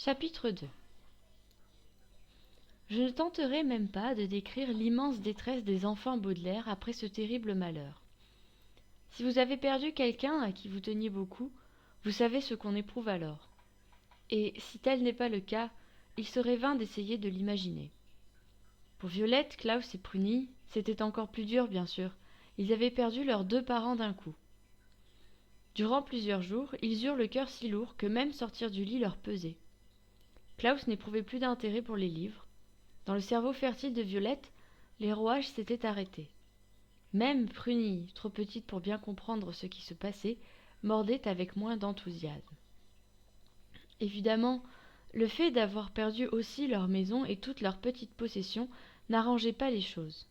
Chapitre 2. Je ne tenterai même pas de décrire l'immense détresse des enfants Baudelaire après ce terrible malheur. Si vous avez perdu quelqu'un à qui vous teniez beaucoup, vous savez ce qu'on éprouve alors. Et si tel n'est pas le cas, il serait vain d'essayer de l'imaginer. Pour Violette, Klaus et Pruny, c'était encore plus dur, bien sûr. Ils avaient perdu leurs 2 parents d'un coup. Durant plusieurs jours, ils eurent le cœur si lourd que même sortir du lit leur pesait. Klaus n'éprouvait plus d'intérêt pour les livres. Dans le cerveau fertile de Violette, les rouages s'étaient arrêtés. Même Pruny, trop petite pour bien comprendre ce qui se passait, mordait avec moins d'enthousiasme. Évidemment, le fait d'avoir perdu aussi leur maison et toutes leurs petites possessions n'arrangeait pas les choses.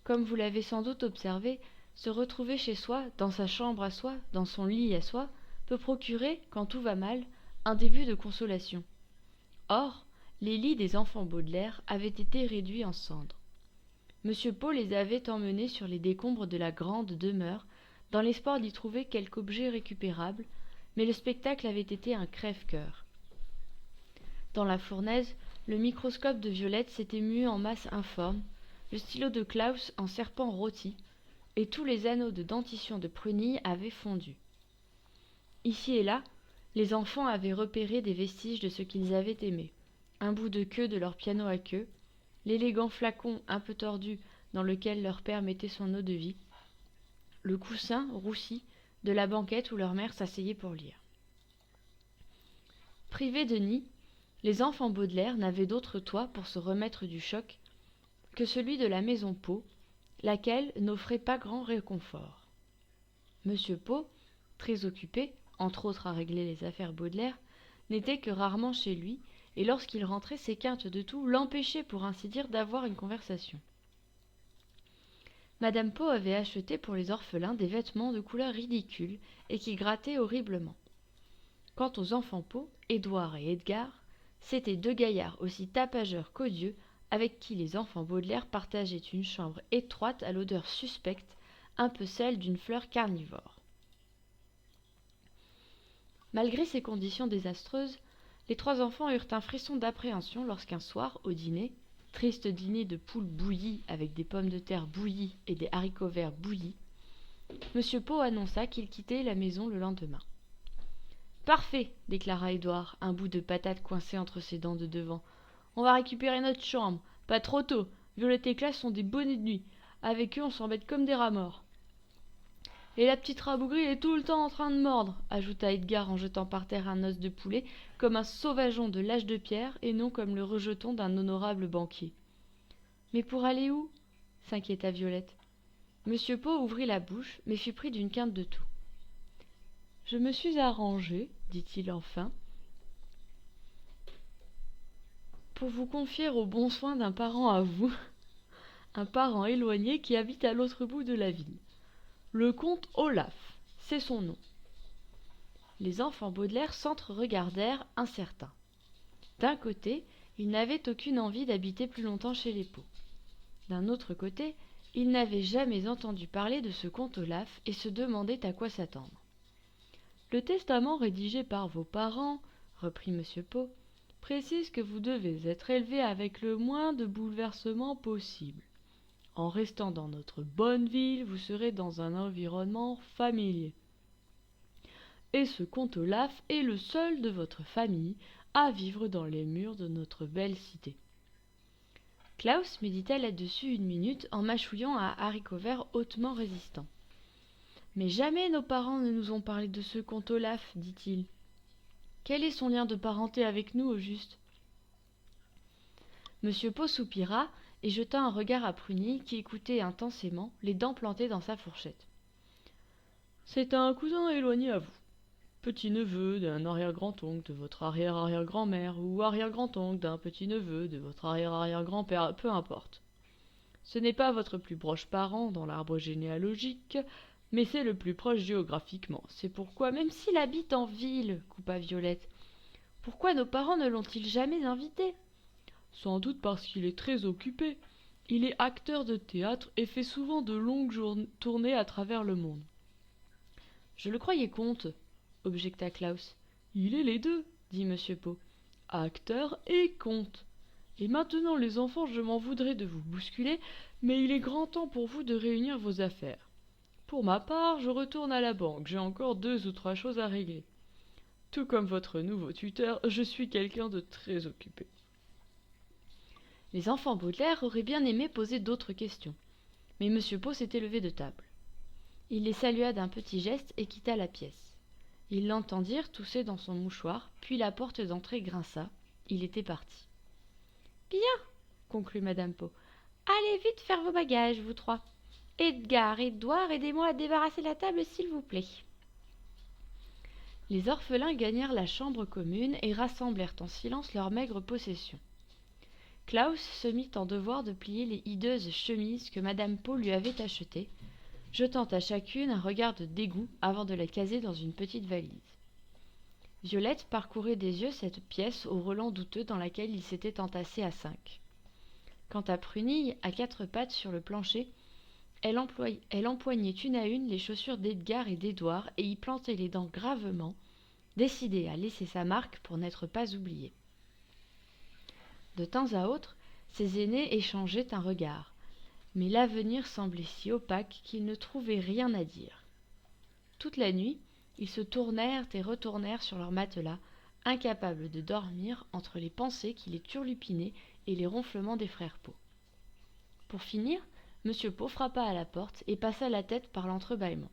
Comme vous l'avez sans doute observé, se retrouver chez soi, dans sa chambre à soi, dans son lit à soi, peut procurer, quand tout va mal, un début de consolation. Or, les lits des enfants Baudelaire avaient été réduits en cendres. Monsieur Pau les avait emmenés sur les décombres de la grande demeure, dans l'espoir d'y trouver quelque objet récupérable, mais le spectacle avait été un crève-cœur. Dans la fournaise, le microscope de Violette s'était mué en masse informe, le stylo de Klaus en serpent rôti, et tous les anneaux de dentition de Pruny avaient fondu. Ici et là, les enfants avaient repéré des vestiges de ce qu'ils avaient aimé. Un bout de queue de leur piano à queue, l'élégant flacon un peu tordu dans lequel leur père mettait son eau-de-vie, le coussin roussi de la banquette où leur mère s'asseyait pour lire. Privés de nid, les enfants Baudelaire n'avaient d'autre toit pour se remettre du choc que celui de la maison Pau, laquelle n'offrait pas grand réconfort. Monsieur Pau, très occupé, entre autres à régler les affaires Baudelaire, n'était que rarement chez lui, et lorsqu'il rentrait, ses quintes de tout l'empêchaient pour ainsi dire d'avoir une conversation. Madame Pau avait acheté pour les orphelins des vêtements de couleur ridicule et qui grattaient horriblement. Quant aux enfants Pau, Édouard et Edgar, c'étaient 2 gaillards aussi tapageurs qu'odieux, avec qui les enfants Baudelaire partageaient une chambre étroite à l'odeur suspecte, un peu celle d'une fleur carnivore. Malgré ces conditions désastreuses, les 3 enfants eurent un frisson d'appréhension lorsqu'un soir, au dîner, triste dîner de poules bouillies avec des pommes de terre bouillies et des haricots verts bouillis, Monsieur Pau annonça qu'il quittait la maison le lendemain. « Parfait, déclara Édouard, un bout de patate coincé entre ses dents de devant. On va récupérer notre chambre. Pas trop tôt. Violette et Classe sont des bonnets de nuit. Avec eux, on s'embête comme des rats morts. Et la petite rabougrie est tout le temps en train de mordre, ajouta Edgar en jetant par terre un os de poulet comme un sauvageon de l'âge de pierre et non comme le rejeton d'un honorable banquier. Mais pour aller où s'inquiéta Violette. Monsieur Pau ouvrit la bouche, mais fut pris d'une quinte de toux. Je me suis arrangé, dit-il enfin, pour vous confier au bon soin d'un parent à vous, un parent éloigné qui habite à l'autre bout de la ville. Le comte Olaf, c'est son nom. Les enfants Baudelaire s'entre-regardèrent incertains. D'un côté, ils n'avaient aucune envie d'habiter plus longtemps chez les Pau. D'un autre côté, ils n'avaient jamais entendu parler de ce comte Olaf et se demandaient à quoi s'attendre. Le testament rédigé par vos parents, reprit M. Pau, précise que vous devez être élevé avec le moins de bouleversements possible. En restant dans notre bonne ville, vous serez dans un environnement familier. Et ce comte Olaf est le seul de votre famille à vivre dans les murs de notre belle cité. Klaus médita là-dessus une minute en mâchouillant un haricot vert hautement résistant. Mais jamais nos parents ne nous ont parlé de ce comte Olaf, dit-il. Quel est son lien de parenté avec nous, au juste ? Monsieur Pau soupira et jeta un regard à Pruny qui écoutait intensément, les dents plantées dans sa fourchette. C'est un cousin éloigné à vous. Petit-neveu d'un arrière-grand-oncle de votre arrière-arrière-grand-mère ou arrière-grand-oncle d'un petit-neveu de votre arrière-arrière-grand-père, peu importe. Ce n'est pas votre plus proche parent dans l'arbre généalogique, mais c'est le plus proche géographiquement. C'est pourquoi, même s'il habite en ville, coupa Violette, pourquoi nos parents ne l'ont-ils jamais invité ? Sans doute parce qu'il est très occupé. Il est acteur de théâtre et fait souvent de longues tournées à travers le monde. Je le croyais comte, objecta Klaus. Il est les deux, dit M. Pau. acteur et conte. Et maintenant, les enfants, je m'en voudrais de vous bousculer, mais il est grand temps pour vous de réunir vos affaires. Pour ma part, je retourne à la banque, j'ai encore 2 ou 3 choses à régler. Tout comme votre nouveau tuteur, je suis quelqu'un de très occupé. » Les enfants Baudelaire auraient bien aimé poser d'autres questions, mais M. Pau s'était levé de table. Il les salua d'un petit geste et quitta la pièce. Ils l'entendirent tousser dans son mouchoir, puis la porte d'entrée grinça. Il était parti. « Bien, conclut Madame Pau. Allez vite faire vos bagages, vous trois. Edgar, Édouard, aidez-moi à débarrasser la table, s'il vous plaît. » Les orphelins gagnèrent la chambre commune et rassemblèrent en silence leurs maigres possessions. Klaus se mit en devoir de plier les hideuses chemises que Madame Pau lui avait achetées, jetant à chacune un regard de dégoût avant de la caser dans une petite valise. Violette parcourait des yeux cette pièce au relent douteux dans laquelle il s'était entassé à 5. Quant à Prunille, à 4 pattes sur le plancher, elle empoignait une à une les chaussures d'Edgar et d'Édouard et y plantait les dents gravement, décidée à laisser sa marque pour n'être pas oubliée. De temps à autre, ses aînés échangeaient un regard, mais l'avenir semblait si opaque qu'ils ne trouvaient rien à dire. Toute la nuit, ils se tournèrent et retournèrent sur leur matelas, incapables de dormir entre les pensées qui les turlupinaient et les ronflements des frères Pau. Pour finir, M. Pau frappa à la porte et passa la tête par l'entrebâillement.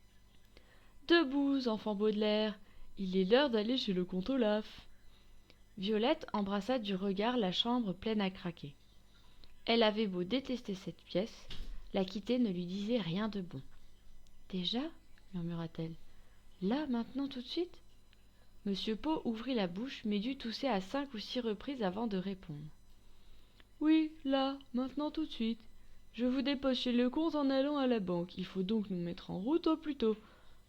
« Debout, enfants Baudelaire, il est l'heure d'aller chez le comte Olaf. » Violette embrassa du regard la chambre pleine à craquer. Elle avait beau détester cette pièce, la quitter ne lui disait rien de bon. « Déjà » murmura-t-elle. « Là, maintenant, tout de suite ?» M. Pau ouvrit la bouche, mais dut tousser à 5 ou 6 reprises avant de répondre. « Oui, là, maintenant, tout de suite. Je vous dépose chez le comte en allant à la banque. Il faut donc nous mettre en route au plus tôt.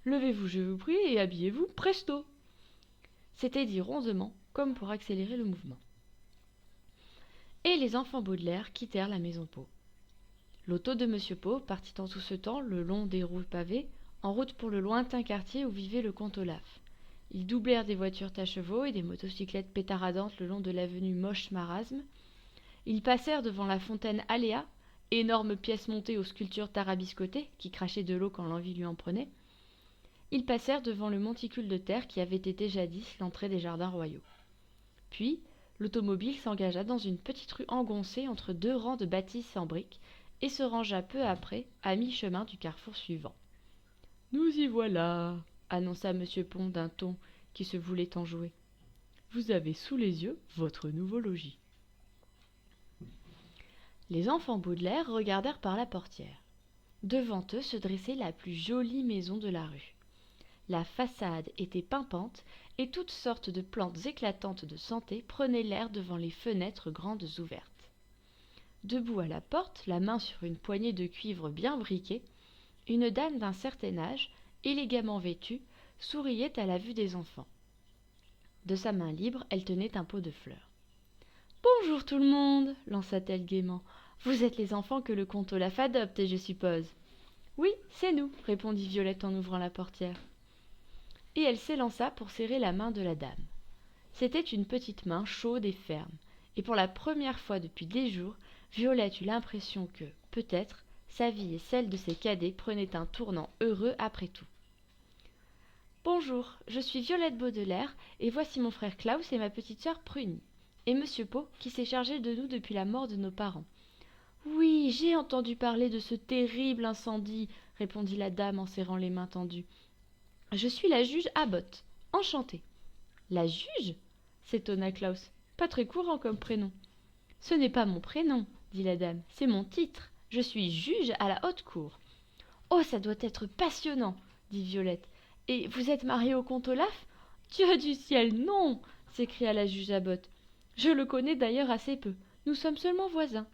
Levez-vous, je vous prie, et habillez-vous presto !» C'était dit rondement, comme pour accélérer le mouvement. Et les enfants Baudelaire quittèrent la maison Pau. L'auto de M. Pau partit en tout ce temps le long des rues pavées, en route pour le lointain quartier où vivait le comte Olaf. Ils doublèrent des voitures tâche-chevaux et des motocyclettes pétaradantes le long de l'avenue Moche-Marasme. Ils passèrent devant la fontaine Aléa, énorme pièce montée aux sculptures tarabiscotées qui crachait de l'eau quand l'envie lui en prenait. Ils passèrent devant le monticule de terre qui avait été jadis l'entrée des jardins royaux. Puis, l'automobile s'engagea dans une petite rue engoncée entre 2 rangs de bâtisses en briques et se rangea peu après à mi-chemin du carrefour suivant. « Nous y voilà !» annonça M. Pau d'un ton qui se voulait enjoué. « Vous avez sous les yeux votre nouveau logis. » Les enfants Baudelaire regardèrent par la portière. Devant eux se dressait la plus jolie maison de la rue. La façade était pimpante et toutes sortes de plantes éclatantes de santé prenaient l'air devant les fenêtres grandes ouvertes. Debout à la porte, la main sur une poignée de cuivre bien briquée, une dame d'un certain âge, élégamment vêtue, souriait à la vue des enfants. De sa main libre, elle tenait un pot de fleurs. « Bonjour tout le monde !» lança-t-elle gaiement. « Vous êtes les enfants que le comte Olaf adopte, je suppose. »« Oui, c'est nous !» répondit Violette en ouvrant la portière. Et elle s'élança pour serrer la main de la dame. C'était une petite main chaude et ferme, et pour la première fois depuis des jours, Violette eut l'impression que, peut-être, sa vie et celle de ses cadets prenaient un tournant heureux après tout. « Bonjour, je suis Violette Baudelaire, et voici mon frère Klaus et ma petite sœur Prunie, et Monsieur Pau, qui s'est chargé de nous depuis la mort de nos parents. »« Oui, j'ai entendu parler de ce terrible incendie, » répondit la dame en serrant les mains tendues. « Je suis la juge Abbott. Enchantée. »« La juge ?» s'étonna Klaus. « Pas très courant comme prénom. »« Ce n'est pas mon prénom, » dit la dame. « C'est mon titre. Je suis juge à la haute cour. »« Oh, ça doit être passionnant, » dit Violette. « Et vous êtes mariée au comte Olaf ?»« Dieu du ciel, non !» s'écria la juge Abbott. « Je le connais d'ailleurs assez peu. Nous sommes seulement voisins. »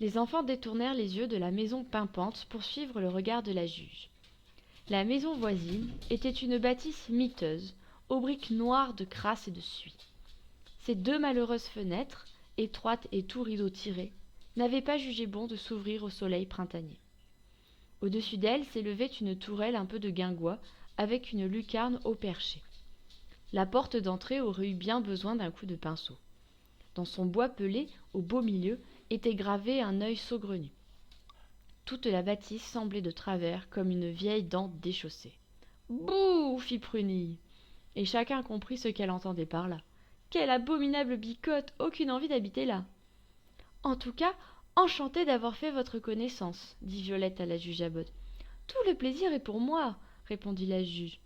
Les enfants détournèrent les yeux de la maison pimpante pour suivre le regard de la juge. La maison voisine était une bâtisse miteuse, aux briques noires de crasse et de suie. Ses 2 malheureuses fenêtres, étroites et tout rideaux tirés, n'avaient pas jugé bon de s'ouvrir au soleil printanier. Au-dessus d'elle s'élevait une tourelle un peu de guingois, avec une lucarne au perché. La porte d'entrée aurait eu bien besoin d'un coup de pinceau. Dans son bois pelé, au beau milieu, était gravé un œil saugrenu. Toute la bâtisse semblait de travers comme une vieille dent déchaussée. « Bouh !» fit Prunille. Et chacun comprit ce qu'elle entendait par là. « Quelle abominable bicotte! Aucune envie d'habiter là !»« En tout cas, enchantée d'avoir fait votre connaissance, » dit Violette à la juge Abbott. « Tout le plaisir est pour moi, » répondit la juge.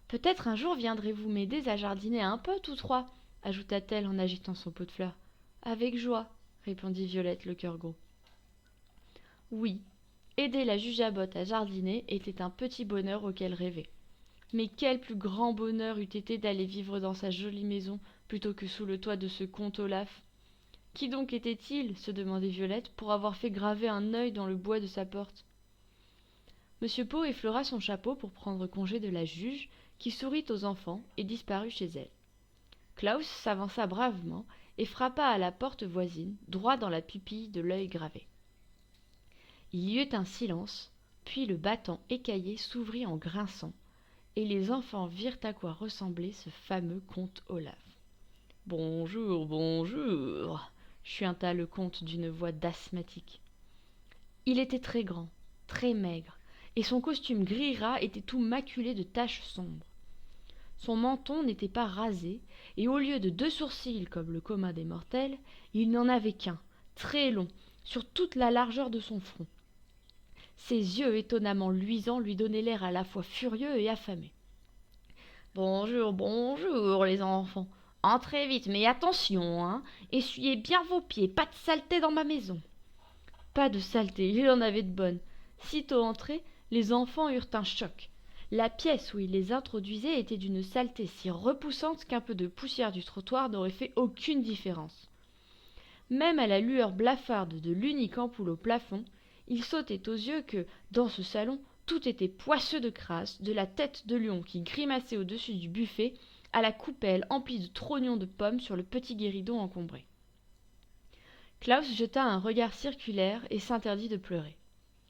« Peut-être un jour viendrez-vous m'aider à jardiner un peu, tous trois, » ajouta-t-elle en agitant son pot de fleurs. « Avec joie, » répondit Violette le cœur gros. Oui, aider la juge Abbott à jardiner était un petit bonheur auquel rêver. Mais quel plus grand bonheur eût été d'aller vivre dans sa jolie maison plutôt que sous le toit de ce comte Olaf. Qui donc était-il, se demandait Violette, pour avoir fait graver un œil dans le bois de sa porte? Monsieur Pau effleura son chapeau pour prendre congé de la juge, qui sourit aux enfants et disparut chez elle. Klaus s'avança bravement et frappa à la porte voisine, droit dans la pupille de l'œil gravé. Il y eut un silence, puis le battant écaillé s'ouvrit en grinçant, et les enfants virent à quoi ressemblait ce fameux comte Olaf. « Bonjour, bonjour !» chuinta le comte d'une voix d'asthmatique. Il était très grand, très maigre, et son costume gris rat était tout maculé de taches sombres. Son menton n'était pas rasé, et au lieu de 2 sourcils comme le commun des mortels, il n'en avait qu'un, très long, sur toute la largeur de son front. Ses yeux étonnamment luisants lui donnaient l'air à la fois furieux et affamé. « Bonjour, bonjour, les enfants. Entrez vite, mais attention, hein. Essuyez bien vos pieds, pas de saleté dans ma maison. » Pas de saleté, il en avait de bonnes. Sitôt entrés, les enfants eurent un choc. La pièce où il les introduisait était d'une saleté si repoussante qu'un peu de poussière du trottoir n'aurait fait aucune différence. Même à la lueur blafarde de l'unique ampoule au plafond, il sautait aux yeux que, dans ce salon, tout était poisseux de crasse, de la tête de lion qui grimaçait au-dessus du buffet, à la coupelle emplie de trognons de pommes sur le petit guéridon encombré. Klaus jeta un regard circulaire et s'interdit de pleurer.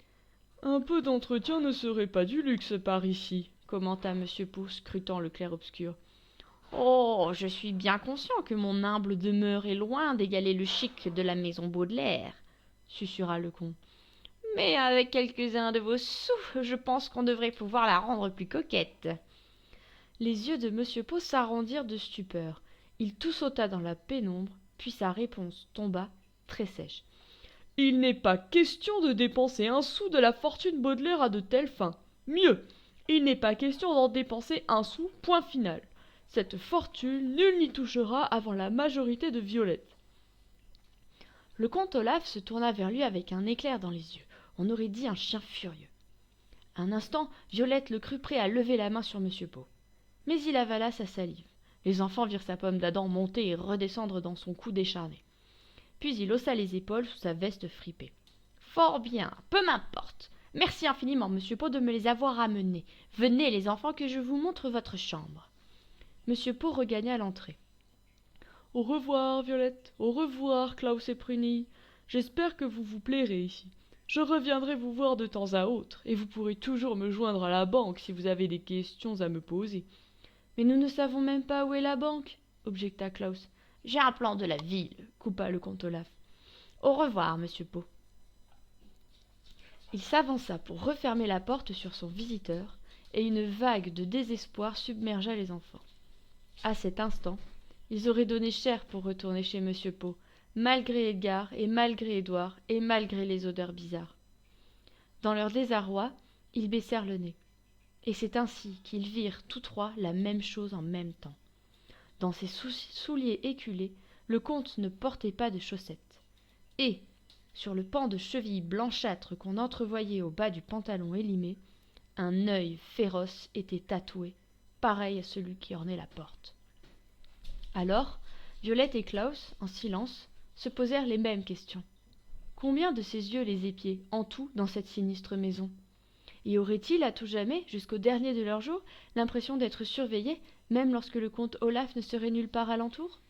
« Un peu d'entretien ne serait pas du luxe par ici, » commenta M. Pau, scrutant le clair-obscur. « Oh, je suis bien conscient que mon humble demeure est loin d'égaler le chic de la maison Baudelaire, » susurra le comte. « Mais avec quelques-uns de vos sous, je pense qu'on devrait pouvoir la rendre plus coquette. » Les yeux de M. Pau s'arrondirent de stupeur. Il tout sauta dans la pénombre, puis sa réponse tomba, très sèche. « Il n'est pas question de dépenser un sou de la fortune Baudelaire à de telles fins. Mieux, il n'est pas question d'en dépenser un sou, point final. Cette fortune, nul n'y touchera avant la majorité de Violette. » Le comte Olaf se tourna vers lui avec un éclair dans les yeux. On aurait dit un chien furieux. Un instant, Violette le crut prêt à lever la main sur M. Pau. Mais il avala sa salive. Les enfants virent sa pomme d'Adam monter et redescendre dans son cou décharné. Puis il haussa les épaules sous sa veste fripée. « Fort bien, peu m'importe. Merci infiniment, Monsieur Pau, de me les avoir amenés. Venez, les enfants, que je vous montre votre chambre. » Monsieur Pau regagna l'entrée. « Au revoir, Violette. Au revoir, Klaus et Prunille. J'espère que vous vous plairez ici. Je reviendrai vous voir de temps à autre, et vous pourrez toujours me joindre à la banque si vous avez des questions à me poser. »« Mais nous ne savons même pas où est la banque, » objecta Klaus. « J'ai un plan de la ville, » coupa le comte Olaf. « Au revoir, Monsieur Pau. » Il s'avança pour refermer la porte sur son visiteur, et une vague de désespoir submergea les enfants. À cet instant, ils auraient donné cher pour retourner chez Monsieur Pau, malgré Edgar et malgré Édouard et malgré les odeurs bizarres. Dans leur désarroi, ils baissèrent le nez. Et c'est ainsi qu'ils virent tous trois la même chose en même temps. Dans ses souliers éculés, le comte ne portait pas de chaussettes. Et, sur le pan de cheville blanchâtre qu'on entrevoyait au bas du pantalon élimé, un œil féroce était tatoué, pareil à celui qui ornait la porte. Alors, Violette et Klaus, en silence, se posèrent les mêmes questions. Combien de ces yeux les épiaient, en tout, dans cette sinistre maison? Y aurait-il, à tout jamais, jusqu'au dernier de leur jour, l'impression d'être surveillés, même lorsque le comte Olaf ne serait nulle part alentour?